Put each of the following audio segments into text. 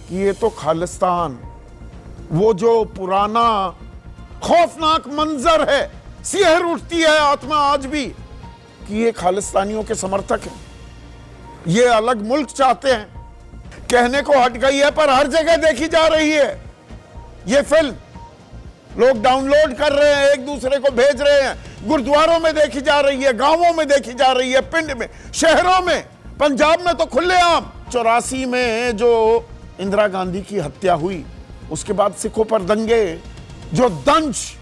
कि ये तो खालिस्तान, वो जो पुराना खौफनाक मंजर है, सिहर उठती है आत्मा आज भी कि ये खालिस्तानियों के समर्थक हैं, ये अलग मुल्क चाहते हैं। कहने को हट गई है पर हर जगह देखी जा रही है ये फिल्म। लोग डाउनलोड कर रहे हैं, एक दूसरे को भेज रहे हैं, गुरुद्वारों में देखी जा रही है, गांवों में देखी जा रही है, पिंड में, शहरों में, पंजाब में तो खुलेआम। 84 में जो इंदिरा गांधी की हत्या हुई, उसके बाद सिखों पर दंगे, जो दंश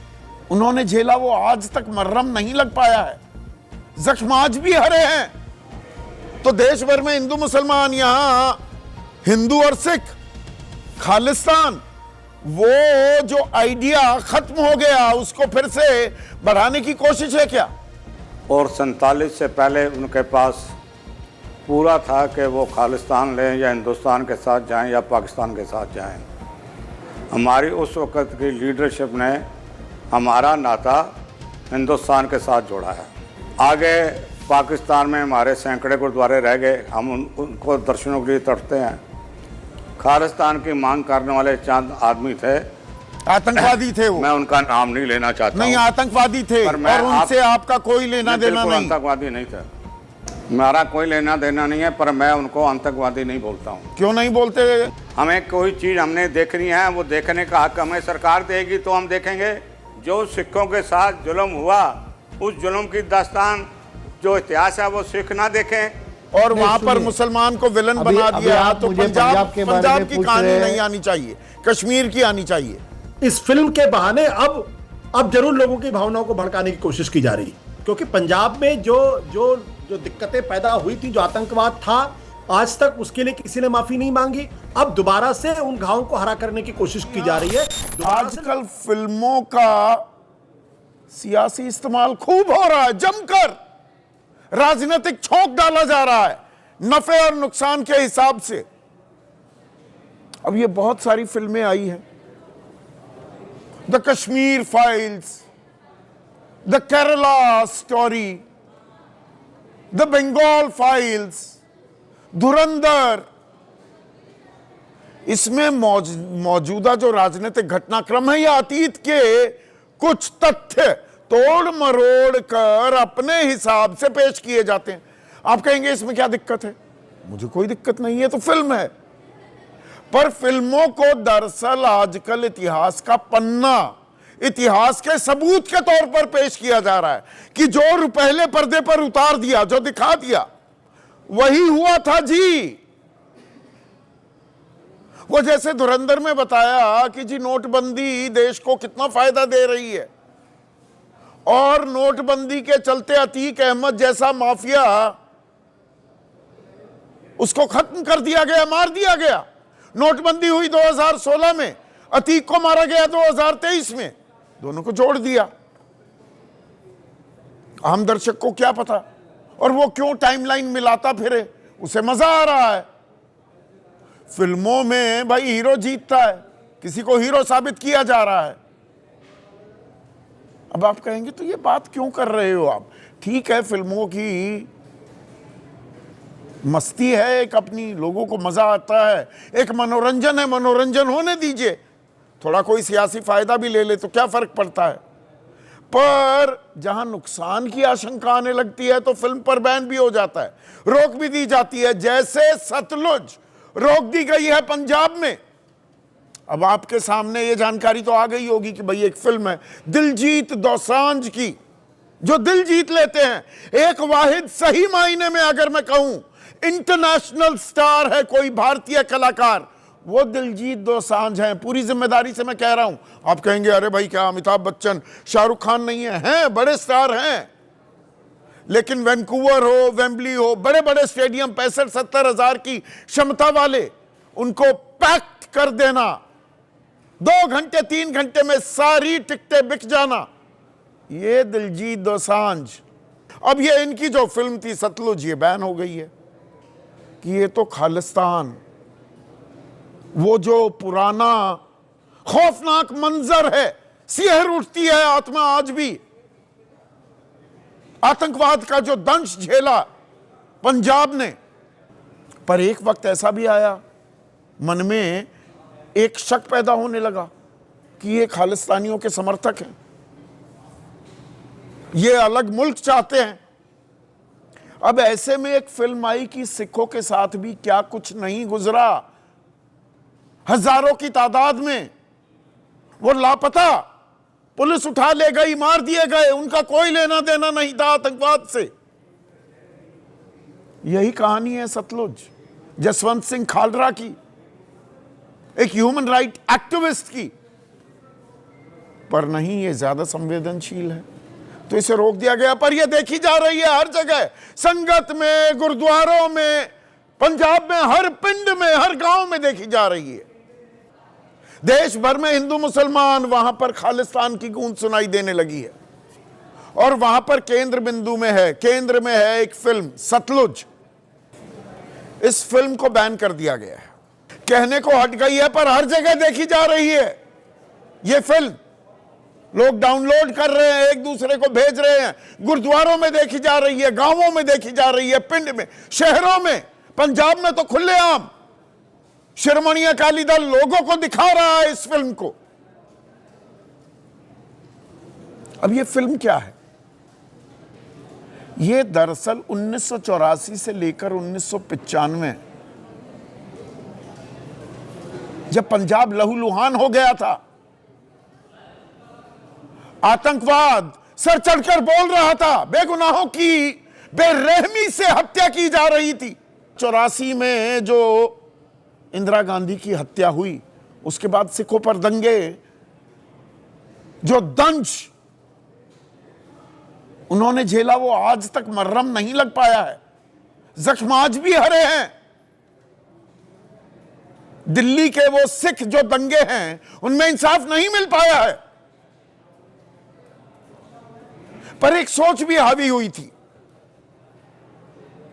उन्होंने झेला, वो आज तक मर्रम नहीं लग पाया है, जख्म आज भी हरे हैं। तो देश भर में हिंदू मुसलमान, यहां हिंदू और सिख, खालिस्तान, वो जो आइडिया खत्म हो गया, उसको फिर से बढ़ाने की कोशिश है क्या? और 47 से पहले उनके पास पूरा था कि वो खालिस्तान लें या हिंदुस्तान के साथ जाएं या पाकिस्तान के साथ जाएं। हमारी उस वक़्त की लीडरशिप ने हमारा नाता हिंदुस्तान के साथ जोड़ा है। आगे पाकिस्तान में हमारे सैकड़े गुरुद्वारे रह गए, हम उनको दर्शनों के लिए तड़पते हैं। खालिस्तान की मांग करने वाले चंद आदमी थे, आतंकवादी थे वो। मैं उनका नाम नहीं लेना चाहता। नहीं, आतंकवादी थे और उनसे आपका कोई लेना देना नहीं। आतंकवादी नहीं था, हमारा कोई लेना देना नहीं है, पर मैं उनको आतंकवादी नहीं बोलता हूँ। क्यों नहीं बोलते? हमें कोई चीज़ हमने देखनी है, वो देखने का हक हमें सरकार देगी तो हम देखेंगे। जो सिखों के साथ जुल्म हुआ, उस जुल्म की दास्तान जो इतिहास है वो सिख ना देखें और वहां पर मुसलमान को विलन बना दिया। तो पंजाब की कहानी नहीं आनी चाहिए, कश्मीर की आनी चाहिए। इस फिल्म के बहाने अब जरूर लोगों की भावनाओं को भड़काने की कोशिश की जा रही है, क्योंकि पंजाब में जो दिक्कतें पैदा हुई थी, जो आतंकवाद था, आज तक उसके लिए किसी ने माफी नहीं मांगी। अब दोबारा से उन घावों को हरा करने की कोशिश की जा रही है। आजकल फिल्मों का सियासी इस्तेमाल खूब हो रहा है, जमकर राजनीतिक छौंक डाला जा रहा है नफे और नुकसान के हिसाब से। अब ये बहुत सारी फिल्में आई हैं, The Kashmir Files, The Kerala Story, The Bengal Files, Dhurandhar. इसमें मौजूदा जो राजनीतिक घटनाक्रम है या अतीत के कुछ तथ्य तोड़ मरोड़ कर अपने हिसाब से पेश किए जाते हैं। आप कहेंगे इसमें क्या दिक्कत है? मुझे कोई दिक्कत नहीं है, तो फिल्म है। पर फिल्मों को दरअसल आजकल इतिहास का पन्ना, इतिहास के सबूत के तौर पर पेश किया जा रहा है कि जो पहले पर्दे पर उतार दिया, जो दिखा दिया, वही हुआ था जी। वो जैसे धुरंधर में बताया कि जी नोटबंदी देश को कितना फायदा दे रही है, और नोटबंदी के चलते अतीक अहमद जैसा माफिया, उसको खत्म कर दिया गया, मार दिया गया। नोटबंदी हुई 2016 में, अतीक को मारा गया 2023 में, दोनों को जोड़ दिया। आम दर्शक को क्या पता, और वो क्यों टाइमलाइन मिलाता फिरे, उसे मजा आ रहा है। फिल्मों में भाई हीरो जीतता है, किसी को हीरो साबित किया जा रहा है। अब आप कहेंगे तो ये बात क्यों कर रहे हो आप? ठीक है, फिल्मों की मस्ती है, एक अपनी, लोगों को मजा आता है, एक मनोरंजन है, मनोरंजन होने दीजिए। थोड़ा कोई सियासी फायदा भी ले ले तो क्या फर्क पड़ता है। पर जहां नुकसान की आशंका आने लगती है तो फिल्म पर बैन भी हो जाता है, रोक भी दी जाती है। जैसे सतलुज रोक दी गई है पंजाब में। अब आपके सामने ये जानकारी तो आ गई होगी कि भाई एक फिल्म है दिलजीत दोसांझ की, जो दिल जीत लेते हैं। एक वाहिद सही मायने में अगर मैं कहूं इंटरनेशनल स्टार है कोई भारतीय कलाकार, वो दिलजीत दोसांझ हैं। पूरी जिम्मेदारी से मैं कह रहा हूं। आप कहेंगे अरे भाई क्या अमिताभ बच्चन, शाहरुख खान नहीं है? हैं, बड़े स्टार हैं, लेकिन वैंकूवर हो, वेम्बली हो, बड़े बड़े स्टेडियम 65-70 हजार की क्षमता वाले, उनको पैक कर देना, 2 घंटे 3 घंटे में सारी टिकटें बिक जाना, ये दिलजीत दोसांझ। अब ये इनकी जो फिल्म थी सतलुज, ये बैन हो गई है कि ये तो खालिस्तान, वो जो पुराना खौफनाक मंजर है, सिहर उठती है आत्मा आज भी। आतंकवाद का जो दंश झेला पंजाब ने, पर एक वक्त ऐसा भी आया मन में एक शक पैदा होने लगा कि ये खालिस्तानियों के समर्थक हैं, ये अलग मुल्क चाहते हैं। अब ऐसे में एक फिल्म आई कि सिखों के साथ भी क्या कुछ नहीं गुजरा, हजारों की तादाद में वो लापता, पुलिस उठा ले गई, मार दिए गए, उनका कोई लेना देना नहीं था आतंकवाद से। यही कहानी है सतलुज, जसवंत सिंह खालरा की, एक ह्यूमन राइट एक्टिविस्ट की। पर नहीं, ये ज्यादा संवेदनशील है तो इसे रोक दिया गया। पर यह देखी जा रही है हर जगह, संगत में, गुरुद्वारों में, पंजाब में, हर पिंड में, हर गांव में देखी जा रही है। देश भर में हिंदू मुसलमान, वहां पर खालिस्तान की गूंज सुनाई देने लगी है। और वहां पर केंद्र बिंदु में है, केंद्र में है एक फिल्म सतलुज। इस फिल्म को बैन कर दिया गया है, कहने को हट गई है, पर हर जगह देखी जा रही है यह फिल्म। लोग डाउनलोड कर रहे हैं, एक दूसरे को भेज रहे हैं, गुरुद्वारों में देखी जा रही है, गांवों में देखी जा रही है, पिंड में, शहरों में। पंजाब में तो खुलेआम शिरोमणि अकाली दल लोगों को दिखा रहा है इस फिल्म को। अब यह फिल्म क्या है? यह दरअसल 1984 से लेकर 1995, जब पंजाब लहूलुहान हो गया था, आतंकवाद सर चढ़कर बोल रहा था, बेगुनाहों की बेरहमी से हत्या की जा रही थी। 84 में जो इंदिरा गांधी की हत्या हुई, उसके बाद सिखों पर दंगे, जो दंश उन्होंने झेला, वो आज तक मर्रम नहीं लग पाया है। जख्म आज भी हरे हैं। दिल्ली के वो सिख जो दंगे हैं, उनमें इंसाफ नहीं मिल पाया है। पर एक सोच भी हावी हुई थी,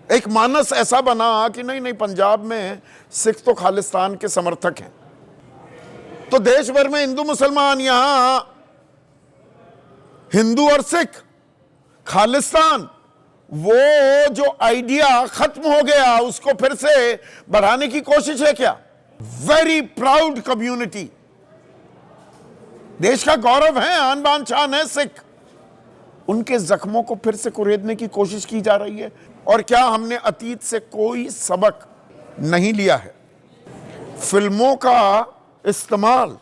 एक मानस ऐसा बना कि नहीं नहीं, पंजाब में सिख तो खालिस्तान के समर्थक हैं, तो देश भर में हिंदू मुसलमान, यहां हिंदू और सिख, खालिस्तान, वो जो आइडिया खत्म हो गया, उसको फिर से बढ़ाने की कोशिश है क्या? वेरी प्राउड कम्युनिटी, देश का गौरव है, आन बान शान है सिख। उनके जख्मों को फिर से कुरेदने की कोशिश की जा रही है। और क्या हमने अतीत से कोई सबक नहीं लिया है? फिल्मों का इस्तेमाल,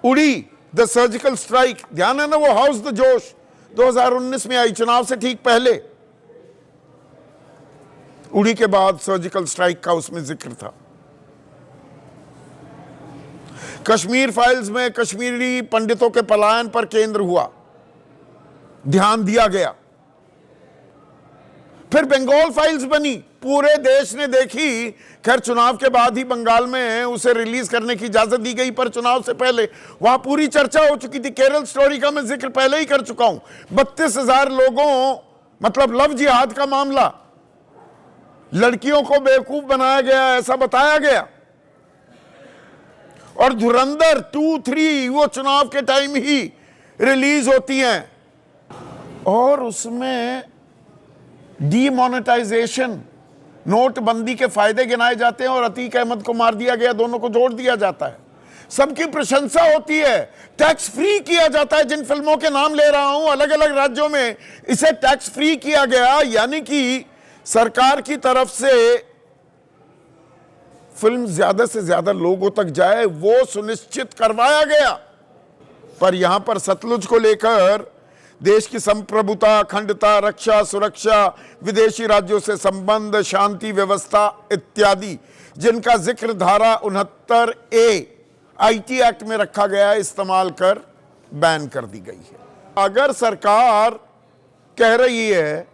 उड़ी, द सर्जिकल स्ट्राइक, ध्यान है ना, वो हाउस द जोश 2019 में आई, चुनाव से ठीक पहले। उड़ी के बाद सर्जिकल स्ट्राइक का उसमें जिक्र था। कश्मीर फाइल्स में कश्मीरी पंडितों के पलायन पर केंद्र हुआ, ध्यान दिया गया। फिर बंगाल फाइल्स बनी, पूरे देश ने देखी। खैर चुनाव के बाद ही बंगाल में उसे रिलीज करने की इजाजत दी गई, पर चुनाव से पहले वहां पूरी चर्चा हो चुकी थी। केरल स्टोरी का मैं जिक्र पहले ही कर चुका हूं। 32,000 लोगों, मतलब लव जिहाद का मामला, लड़कियों को बेवकूफ बनाया गया, ऐसा बताया गया। और धुरंधर 2, 3 वो चुनाव के टाइम ही रिलीज होती हैं, और उसमें डीमोनेटाइजेशन, नोटबंदी के फायदे गिनाए जाते हैं, और अतीक अहमद को मार दिया गया, दोनों को जोड़ दिया जाता है। सबकी प्रशंसा होती है, टैक्स फ्री किया जाता है। जिन फिल्मों के नाम ले रहा हूं, अलग अलग राज्यों में इसे टैक्स फ्री किया गया, यानी कि सरकार की तरफ से फिल्म ज्यादा से ज्यादा लोगों तक जाए, वो सुनिश्चित करवाया गया। पर यहां पर सतलुज को लेकर देश की संप्रभुता, अखंडता, रक्षा, सुरक्षा, विदेशी राज्यों से संबंध, शांति व्यवस्था इत्यादि, जिनका जिक्र धारा 69A आईटी एक्ट में रखा गया है, इस्तेमाल कर बैन कर दी गई है। अगर सरकार कह रही है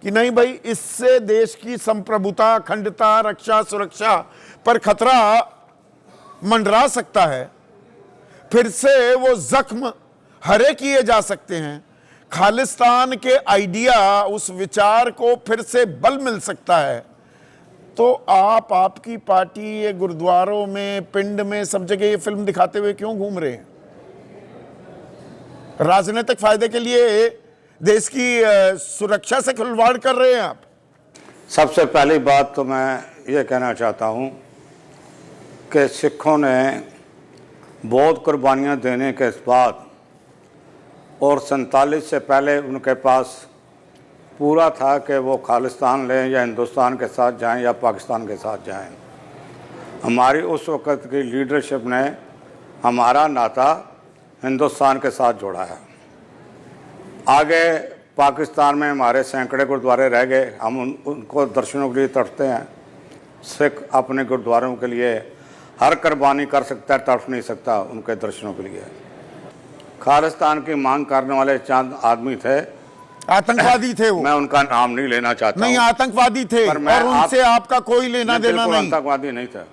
कि नहीं भाई, इससे देश की संप्रभुता, अखंडता, रक्षा, सुरक्षा पर खतरा मंडरा सकता है, फिर से वो जख्म हरे किए जा सकते हैं, खालिस्तान के आइडिया, उस विचार को फिर से बल मिल सकता है, तो आपकी पार्टी ये गुरुद्वारों में, पिंड में, सब जगह ये फिल्म दिखाते हुए क्यों घूम रहे हैं? राजनीतिक फायदे के लिए देश की सुरक्षा से खिलवाड़ कर रहे हैं आप। सबसे पहली बात तो मैं ये कहना चाहता हूँ कि सिखों ने बहुत कुर्बानियाँ देने के बाद और 47 से पहले उनके पास पूरा था कि वो खालिस्तान लें या हिंदुस्तान के साथ जाएं या पाकिस्तान के साथ जाएं। हमारी उस वक़्त की लीडरशिप ने हमारा नाता हिंदुस्तान के साथ जोड़ा है। आगे पाकिस्तान में हमारे सैकड़े गुरुद्वारे रह गए, हम उनको दर्शनों के लिए तड़पते हैं। सिख अपने गुरुद्वारों के लिए हर कुर्बानी कर सकता है, तड़प नहीं सकता उनके दर्शनों के लिए। खालिस्तान की मांग करने वाले चंद आदमी थे, आतंकवादी थे वो। मैं उनका नाम नहीं लेना चाहता नहीं, आतंकवादी थे और उनसे आपका कोई लेना देना नहीं। आतंकवादी नहीं था,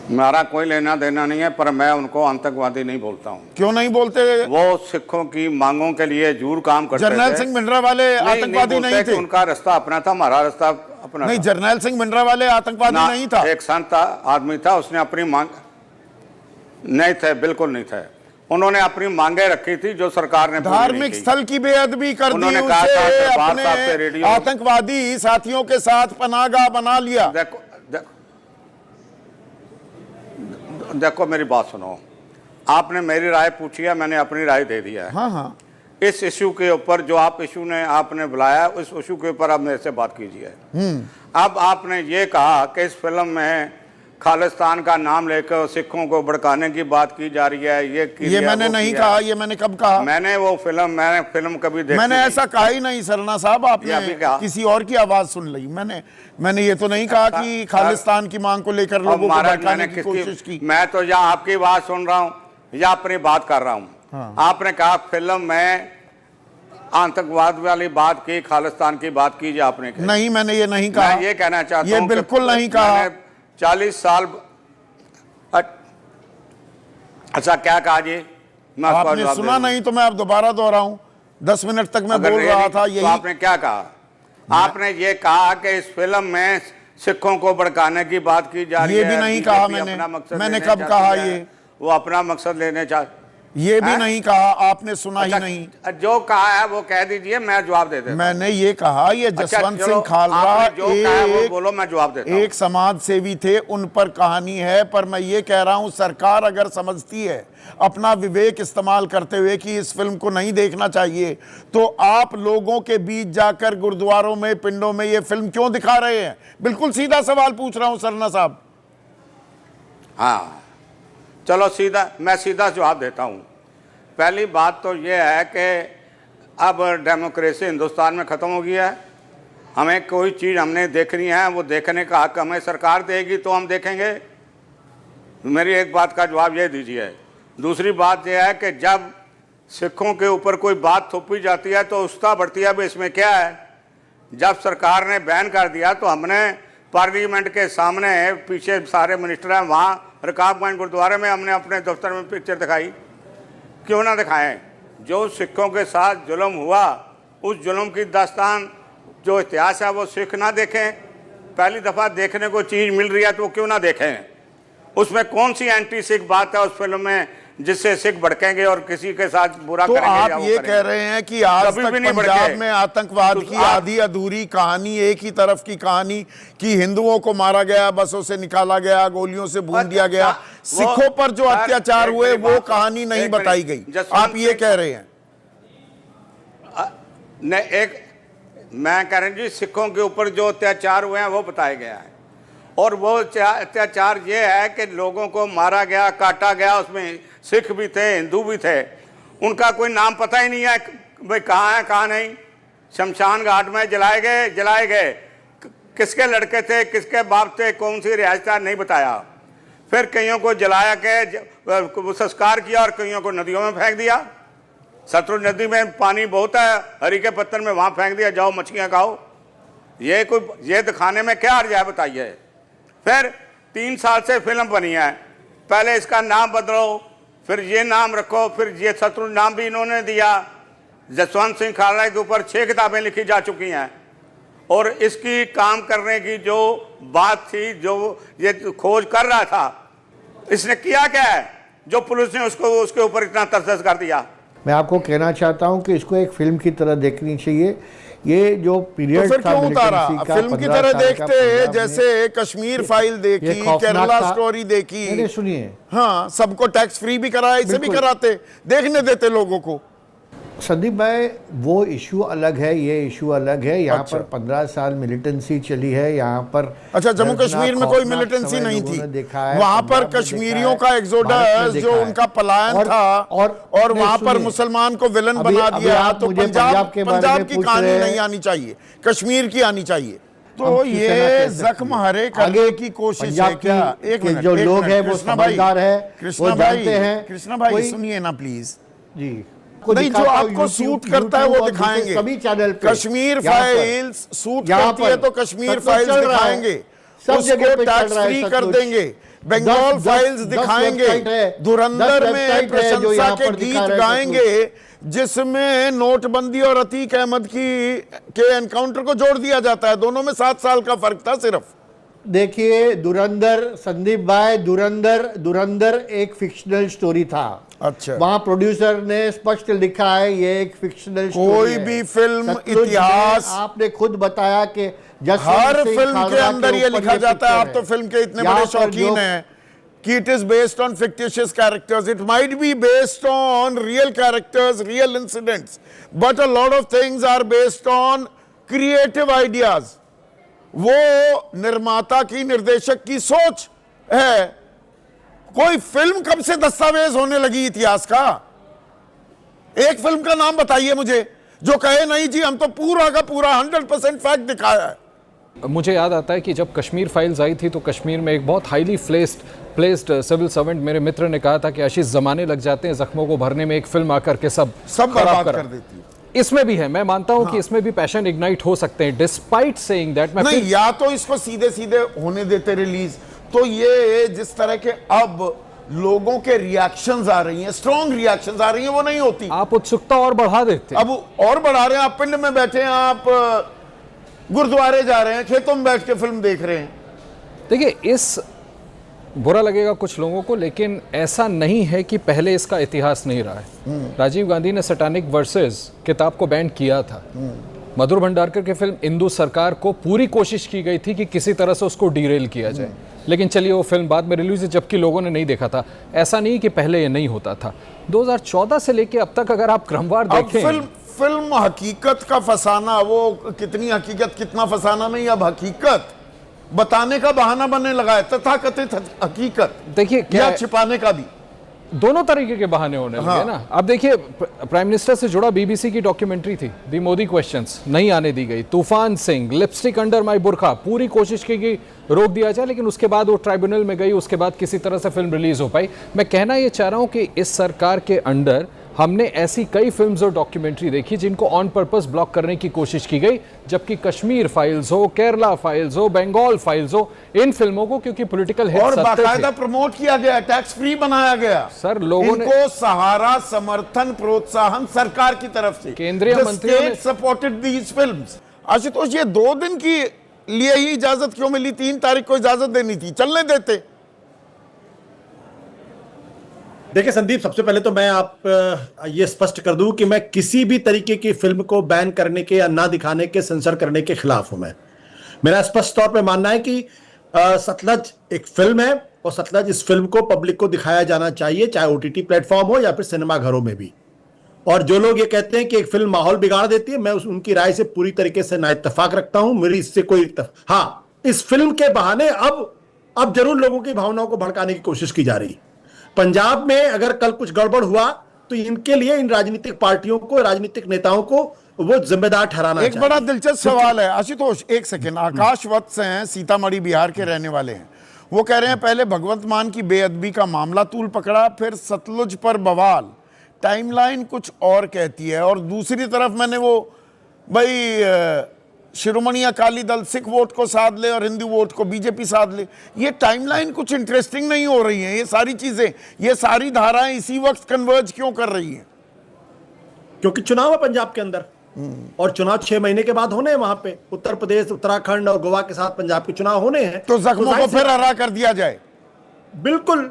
हमारा कोई लेना देना नहीं है, पर मैं उनको आतंकवादी नहीं बोलता हूँ। क्यों नहीं बोलते? वो सिखों की मांगों के लिए जरूर काम करते थे। जरनैल सिंह भिंडरा वाले आतंकवादी नहीं थे। उनका रास्ता अपना था, हमारा रास्ता अपना नहीं, था। जरनैल सिंह भिंडरा वाले आतंकवादी नहीं था। एक संत आदमी था, उसने अपनी मांग नहीं थे, बिल्कुल नहीं थे। उन्होंने अपनी मांगे रखी थी जो सरकार ने धार्मिक स्थल की बेअदबी कर दी, उसे अपने आतंकवादी साथियों के साथ पनाहगाह बना लिया। देखो मेरी बात सुनो, आपने मेरी राय पूछी है, मैंने अपनी राय दे दिया है। हाँ हाँ, इस इशू के ऊपर जो आप इशू ने आपने बुलाया, उस इशू के ऊपर आप मेरे से बात कीजिए। अब आपने ये कहा कि इस फिल्म में खालिस्तान का नाम लेकर सिखों को भड़काने की बात की जा रही है, ये मैंने नहीं कहा। ये मैंने कब कहा? मैंने फिल्म कभी देखी मैंने ऐसा कहा ही नहीं सरना साहब, आपने किसी और की आवाज सुन ली। मैंने ये तो नहीं कहा कि खालिस्तान की मांग को लेकर लोगों को भड़काने की कोशिश की। मैं तो या आपकी बात सुन रहा हूँ या अपनी बात कर रहा हूँ। आपने कहा फिल्म में आतंकवाद वाली बात की, खालिस्तान की बात की, जो आपने कही। नहीं, मैंने ये नहीं कहा। मैं ये कहना चाहता हूँ, ये बिल्कुल नहीं कहा। 40 साल अच्छा क्या कहा जी? मैं आपने सुना नहीं तो मैं अब दोबारा दोहराऊं। 10 मिनट तक मैं बोल रहा था यही। तो आपने क्या कहा? आपने ये कहा कि इस फिल्म में सिखों को भड़काने की बात की जा रही है। ये भी नहीं कहा मैंने कब कहा? ये वो अपना मकसद लेने चाहते, ये भी नहीं कहा। आपने सुना ही नहीं। जो कहा है वो कह दीजिए, मैं जवाब दे देता हूं। मैंने ये कहा, ये जसवंत सिंह खालरा जो कहा है वो बोलो, मैं जवाब देता हूं। एक समाज सेवी थे, उन पर कहानी है। पर मैं ये कह रहा हूं, सरकार अगर समझती है अपना विवेक इस्तेमाल करते हुए कि इस फिल्म को नहीं देखना चाहिए, तो आप लोगों के बीच जाकर गुरुद्वारों में, पिंडों में ये फिल्म क्यों दिखा रहे हैं? बिल्कुल सीधा सवाल पूछ रहा हूं सरना साहब। हाँ चलो मैं सीधा जवाब देता हूं। पहली बात तो यह है कि अब डेमोक्रेसी हिंदुस्तान में ख़त्म हो गया है। हमें कोई चीज़ हमने देखनी है, वो देखने का हक हमें सरकार देगी तो हम देखेंगे। मेरी एक बात का जवाब ये दीजिए। दूसरी बात यह है कि जब सिखों के ऊपर कोई बात थोपी जाती है तो उत्साह बढ़ती है। अब इसमें क्या है, जब सरकार ने बैन कर दिया तो हमने पार्लियामेंट के सामने, पीछे सारे मिनिस्टर हैं, वहाँ रकाबगंज गुरुद्वारे में हमने अपने दफ्तर में पिक्चर दिखाई। क्यों ना दिखाएं? जो सिखों के साथ जुल्म हुआ, उस जुल्म की दास्तान जो इतिहास है वो सिख ना देखें? पहली दफ़ा देखने को चीज़ मिल रही है तो वो क्यों ना देखें? उसमें कौन सी एंटी सिख बात है उस फिल्म में जिससे सिख भड़केंगे और किसी के साथ बुरा तो करेंगे? आप ये कह रहे हैं कि आज तक पंजाब में आतंकवाद की आधी अधूरी कहानी, एक ही तरफ की कहानी कि हिंदुओं को मारा गया, बसों से निकाला गया, गोलियों से भून दिया गया, सिखों पर जो अत्याचार हुए वो कहानी नहीं बताई गई, आप ये कह रहे हैं? मैं कह रहा हूं जी, सिखों के ऊपर जो अत्याचार हुए हैं वो बताया गया है। और वो अत्याचार ये है कि लोगों को मारा गया, काटा गया, उसमें सिख भी थे, हिंदू भी थे। उनका कोई नाम पता ही नहीं है भाई कहाँ है कहाँ नहीं। शमशान घाट में जलाए गए। किसके लड़के थे, किसके बाप थे, कौन सी रियासत था, नहीं बताया। फिर कईयों को जलाया के संस्कार किया और कईयों को नदियों में फेंक दिया। सतलुज नदी में पानी बहुत है, हरी के पत्थर में वहाँ फेंक दिया, जाओ मछलियाँ खाओ। ये दिखाने में क्या अर्ज है बताइए? फिर 3 साल से फिल्म बनी है, पहले इसका नाम बदलो, फिर ये नाम रखो, फिर ये सतलुज नाम भी इन्होंने दिया। जसवंत सिंह खालरा के ऊपर 6 किताबें लिखी जा चुकी हैं। और इसकी काम करने की जो बात थी, जो ये खोज कर रहा था, इसने किया क्या है जो पुलिस ने उसके ऊपर इतना तशद्दुद कर दिया? मैं आपको कहना चाहता हूं कि इसको एक फिल्म की तरह देखनी चाहिए। ये जो तो पीरियड फिर था क्यों उतारा? militancy का, फिल्म की 15 तरह साल का देखते पंजाब में, जैसे कश्मीर फाइल देखी, ये खौफनाक केरला था। स्टोरी देखी। नहीं, सुनिए, हाँ, सबको टैक्स फ्री भी कराया, इसे भी बिल्कुल। कराते, देखने देते लोगों को। संदीप भाई, वो इशू अलग है, ये इशू अलग है। यहाँ अच्छा। पर 15 साल मिलिटेंसी चली है। यहाँ पर अच्छा, जम्मू दर्दनाक, कश्मीर में कोई खौफनाक मिलिटेंसी समय नहीं लोगों थी ने देखा है, वहां पर पंजाब में कश्मीरियों देखा का है, एग्जोडस भारत में जो देखा है। उनका पलायन और- था और नहीं, वहां पर सुनिए, मुसलमान को विलन अभी- बना अभी दिया। आप तो मुझे पंजाब के बारे पंजाब में की पूछ कहानी रहे हैं। नहीं आनी चाहिए, कश्मीर की आनी चाहिए। तो हम शिवसेना ये कह सकते जख्म हैं। हरे करने आगे की कोशिश है पंजाब क्या? की- एक के मिनट, जो एक लोग मिनट, हैं वो कृष्णा भाई, समझदार है, कृष्णा वो भाई, जानते हैं। कृष्णा भाई कोई- सुनिए ना प्लीज। जी, नहीं, जो आपको सूट करता है वो दिखाएंगे। सभी चैनल पे, कश्मीर यहाँ पर- फाइल्स सूट यहाँ करती है पर तो कश्मीर सब कुछ फाइल्स चल रहा है। दिखाएंगे, सब जगह उसको पे चल टैक्स रहा है फ्री सब कर कुछ। देंगे, बंगाल 10 फाइल्स 10 दिखाएंगे, वेबसाइट है, 10 धुरंधर में वेबसाइट है जो प्रशंसा यहाँ के पर गीत दिखा रहे हैं सब गाएंगे, जिसमें नोटबंदी और अतीक अहमद के एनकाउंटर को जोड़ दिया जाता है। दोनों में 7 साल का फर्क था सिर्फ। देखिए, धुरंधर, संदीप भाई, धुरंधर एक फिक्शनल स्टोरी था। अच्छा, वहां प्रोड्यूसर ने स्पष्ट लिखा है ये एक फिक्शनल स्टोरी कोई है। भी फिल्म सतलुज में इतिहास, आपने खुद बताया कि हर फिल्म के अंदर ये लिखा जाता है। आप तो फिल्म के इतने बड़े शौकीन हैं कि it is based on fictitious characters. It might be based on real characters, real incidents, but a lot of things are based on creative ideas. वो निर्माता की, निर्देशक की सोच है। कोई फिल्म कब से दस्तावेज होने लगी इतिहास का? एक फिल्म का नाम बताइए मुझे जो कहे नहीं जी हम तो पूरा का पूरा 100% फैक्ट दिखाया है। मुझे याद आता है कि जब कश्मीर फाइल्स आई थी तो कश्मीर में एक बहुत हाईली प्लेस्ड सिविल सर्वेंट मेरे मित्र ने कहा था कि आशीष जमाने लग जाते हैं जख्मों को भरने में, एक फिल्म आकर के सब बर्बाद कर देती है। इसमें भी है, मैं मानता हूं कि इसमें भी पैशन इग्नाइट हो सकते हैं, डिस्पाइट सेइंग दैट। मैं नहीं, या तो इसको सीधे सीधे होने देते रिलीज, तो ये जिस तरह के अब लोगों के रिएक्शंस आ रही हैं, स्ट्रॉन्ग रिएक्शंस आ रही हैं, वो नहीं होती। आप उत्सुकता और बढ़ा देते हैं। अब और बढ़ा रहे हैं। आप पिंड में बैठे हैं, आप गुरुद्वारे जा रहे हैं, खेतों में बैठ के फिल्म देख रहे हैं। देखिए, इस बुरा लगेगा कुछ लोगों को, लेकिन ऐसा नहीं है कि पहले इसका इतिहास नहीं रहा है। राजीव गांधी ने सैटानिक वर्सेस किताब को बैन किया था। मधुर भंडारकर की फिल्म इंदु सरकार को पूरी कोशिश की गई थी कि किसी तरह से उसको डीरेल किया जाए, लेकिन चलिए वो फिल्म बाद में रिलीज हुई जबकि लोगों ने नहीं देखा था। ऐसा नहीं कि पहले ये नहीं होता था। 2014 से लेके अब तक अगर आप क्रमवार अब देखें, फिल्म हकीकत का फसाना, वो कितनी हकीकत कितना फसाना नहीं, अब हकीकत बताने का बहाना बनने लगा है, तथाकथित हकीकत देखिए क्या या है, छिपाने का भी। दोनों तरीके के बहाने होने लगे ना। अब देखिए, प्राइम मिनिस्टर से जुड़ा बीबीसी की डॉक्यूमेंट्री थी, दी मोदी क्वेश्चंस, नहीं आने दी गई। तूफान सिंह, लिपस्टिक अंडर माय बुरखा, पूरी कोशिश की गई रोक दिया जाए, लेकिन उसके बाद वो ट्राइब्यूनल में गई, उसके बाद किसी तरह से फिल्म रिलीज हो पाई। मैं कहना ये चाह रहा हूं कि इस सरकार के अंडर हमने ऐसी कई फिल्म्स और डॉक्यूमेंट्री देखी जिनको ऑन पर्पस ब्लॉक करने की कोशिश की गई, जबकि कश्मीर फाइल्स हो, केरला फाइल्स हो, बंगाल फाइल्स हो, इन फिल्मों को क्योंकि पॉलिटिकल हिट और सत्ते बाकायदा थे, प्रमोट किया गया, टैक्स फ्री बनाया गया। सर लोगों ने इनको सहारा, समर्थन, प्रोत्साहन सरकार की तरफ से, केंद्रीय मंत्रियों ने सपोर्टेड दीज फिल्म्स। आशुतोष, ये 2 दिन की लिए ही इजाजत क्यों मिली? 3 तारीख को इजाजत देनी थी, चलने देते। देखिए संदीप, सबसे पहले तो मैं आप ये स्पष्ट कर दूं कि मैं किसी भी तरीके की फिल्म को बैन करने के या ना दिखाने के, सेंसर करने के खिलाफ हूं। मेरा स्पष्ट तौर पे मानना है कि सतलज एक फिल्म है और सतलज इस फिल्म को पब्लिक को दिखाया जाना चाहिए, चाहे ओटीटी प्लेटफॉर्म हो या फिर सिनेमा घरों में भी। और जो लोग ये कहते हैं कि एक फिल्म माहौल बिगाड़ देती है, मैं उनकी राय से पूरी तरीके से ना इत्तेफाक रखता हूं। मेरी इससे कोई हाँ, इस फिल्म के बहाने अब जरूर लोगों की भावनाओं को भड़काने की कोशिश की जा रही है। पंजाब में अगर कल कुछ गड़बड़ हुआ तो इनके लिए इन राजनीतिक पार्टियों को, राजनीतिक नेताओं को वो जिम्मेदार ठहराना एक बड़ा दिलचस्प सवाल है आशुतोष, एक सेकंड। आकाश वत्स हैं, सीतामढ़ी बिहार के रहने वाले हैं। वो कह रहे हैं पहले भगवंत मान की बेअदबी का मामला तूल पकड़ा, फिर सतलुज पर बवाल, टाइमलाइन कुछ और कहती है। और दूसरी तरफ मैंने वो भाई शिरोमणि अकाली दल सिख वोट को साध ले और हिंदू वोट को बीजेपी साध ले। ये टाइमलाइन कुछ इंटरेस्टिंग नहीं हो रही है। ये सारी चीजें, ये सारी धाराएं इसी वक्त कन्वर्ज क्यों कर रही हैं? क्योंकि चुनाव है पंजाब के अंदर, और चुनाव 6 महीने के बाद होने हैं वहां पे। उत्तर प्रदेश, उत्तराखंड और गोवा के साथ पंजाब के चुनाव होने हैं, तो जख्मों को फिर हरा कर दिया जाए। बिल्कुल।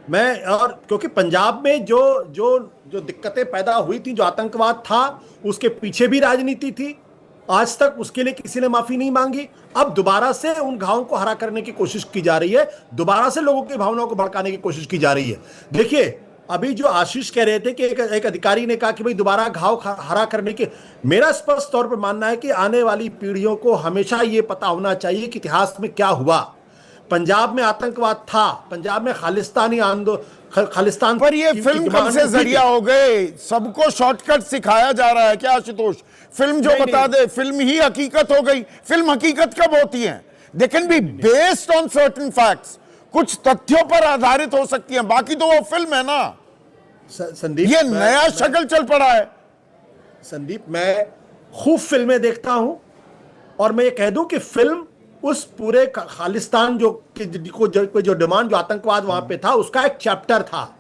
मैं और क्योंकि पंजाब में जो दिक्कतें पैदा हुई थी, जो आतंकवाद था, उसके पीछे भी राजनीति थी आज तक उसके लिए किसी ने माफी नहीं मांगी। अब दोबारा से उन घावों को हरा करने की कोशिश की जा रही है, दोबारा से लोगों की भावनाओं को भड़काने की कोशिश की जा रही है। देखिए, अभी जो आशीष कह रहे थे कि एक अधिकारी ने कहा कि भाई दोबारा घाव हरा करने के, मेरा स्पष्ट तौर पर मानना है कि आने वाली पीढ़ियों को हमेशा यह पता होना चाहिए कि इतिहास में क्या हुआ। पंजाब में आतंकवाद था, पंजाब में खालिस्तानी खालिस्तान पर ये फिल्म कब से जरिया हो गए? सबको शॉर्टकट सिखाया जा रहा है क्या आशुतोष? फिल्म जो बता दे, फिल्म ही हकीकत हो गई। फिल्म हकीकत कब होती है? They can be based on certain facts, कुछ तथ्यों पर आधारित हो सकती है, बाकी तो वो फिल्म है ना। संदीप, ये नया शक्ल चल पड़ा है। संदीप, मैं खूब फिल्में देखता हूं और मैं ये कह दूं कि फिल्म उस पूरे खालिस्तान जो डिमांड, जो आतंकवाद वहां पे था, उसका एक चैप्टर था।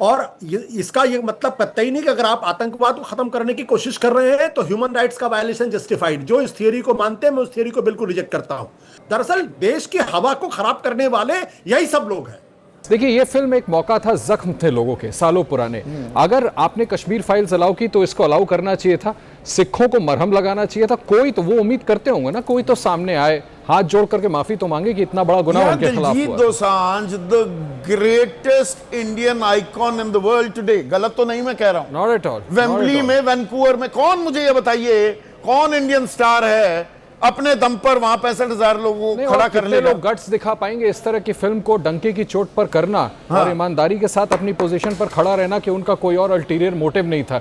और इसका ये मतलब कतई नहीं कि अगर आप आतंकवाद को खत्म करने की कोशिश कर रहे हैं तो ह्यूमन राइट्स का वायलेशन जस्टिफाइड। जो इस थियरी को मानते हैं, मैं उस थियरी को बिल्कुल रिजेक्ट करता हूं। दरअसल देश की हवा को खराब करने वाले यही सब लोग हैं। देखिए, ये फिल्म एक मौका था, जख्म थे लोगों के सालों पुराने। अगर आपने कश्मीर फाइल्स अलाउ की तो इसको अलाउ करना चाहिए था, सिखों को मरहम लगाना चाहिए था। कोई तो, वो उम्मीद करते होंगे ना, कोई तो सामने आए, हाथ जोड़ करके माफी तो मांगे कि इतना बड़ा गुनाह उनके खिलाफ दिलजीत हुआ। Dosanjh, the greatest Indian icon in the world today, गलत तो नहीं मैं कह रहा हूं? Not at all. वेम्बली में, वैंकूवर में, कौन, मुझे ये बताइए, कौन इंडियन स्टार है अपने दम पर वहां 65,000 लोगों को खड़ा कर लेगा? लोग गट्स दिखा पाएंगे इस तरह की फिल्म को डंके की चोट पर करना और ईमानदारी के साथ अपनी पोजीशन पर खड़ा रहना कि उनका कोई और अल्टीरियर मोटिव नहीं था।